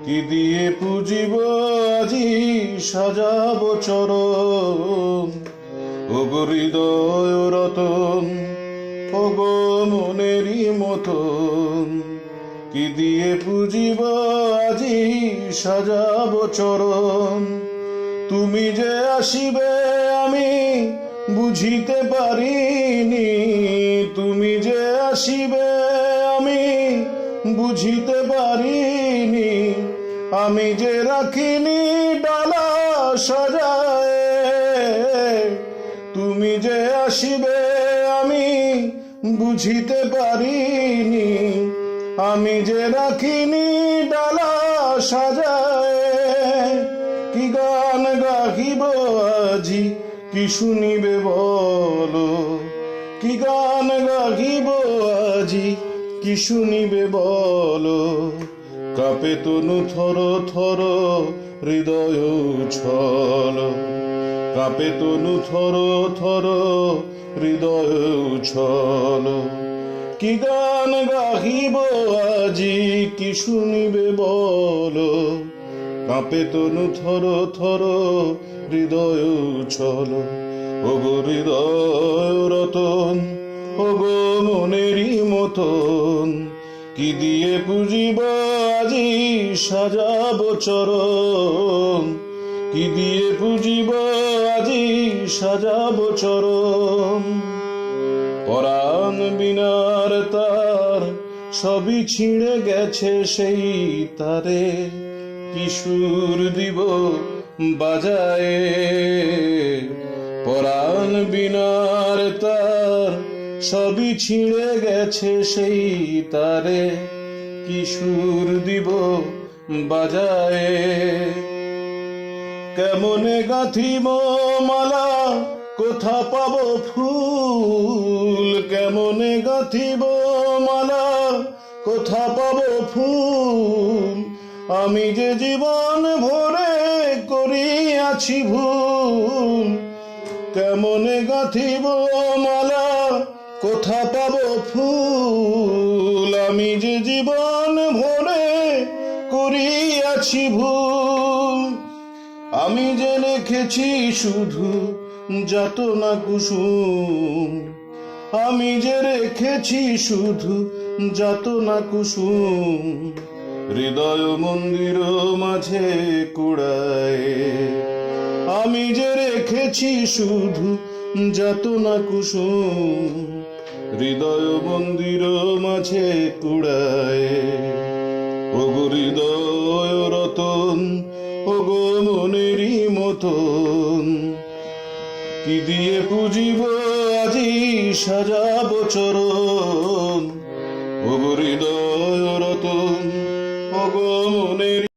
কি দিয়ে পুজিব আজি সাজাব চরণ। ওগো হৃদয় রতন, ওগো মনেরই মতন, কি দিয়ে পুজিব আজি সাজাব চরণ। তুমি যে আসিবে আমি বুঝিতে পারিনি, তুমি যে আসিবে আমি বুঝিতে পারিনি, আমি যে রাখিনি ডালা সাজায়। তুমি যে আসিবে আমি বুঝিতে পারিনি, আমি যে রাখিনি ডালা সাজায়। কি গান গাহিব আজি কি শুনিবে বলো, কি গান গাহিব আজি কি শুনিবে বলো। কাঁপে তনু থর থর হৃদয় ছল, কাঁপে তনু থর থর হৃদয় ছল। কি গান গাহিব আজি কি শুনিবে বলো, কাঁপে তনু থর থর হৃদয় ছল। ওগো হৃদয় রতন, ওগো মনেরই মতন, কি দিয়ে পুজিব আজি সাজাব চরণ। কি দিয়ে পুজিব আজি সাজাব চরণ। পরাণ বিনার তার সবই ছিঁড়ে গেছে সেই তারে, কি সুর দিব বাজায়ে। পরাণ বিনার তার সবই ছিঁড়ে গেছে সেই তারে, কি সুর দিব বাজায়ে। কেমনে গাঁথিব মালা কোথা পাবো ফুল, কেমনে গাঁথিব মালা কোথা পাবো ফুল। আমি যে জীবন ভরে করিয়াছি ভুল, কেমনে গাঁথিব মালা কোথা পাবো ফুল। আমি যে জীবন ভরে করিয়াছি ভুল, আমি যে লিখেছি শুধু যাতনা কুসুম। আমি যে রেখেছি শুধু যাতনা কুসুম, হৃদয় মন্দির মাঝে কুড়ায়। আমি যে রেখেছি শুধু যাতনা কুসুম, হৃদয় মন্দির মাঝে কুড়ায়। ওগো হৃদয় রতন, ওগো মনেরই মতন, কি দিয়ে পুজিব আজি সাজাব চরণ। ওগো হৃদয় রতন, ওগো মনেরই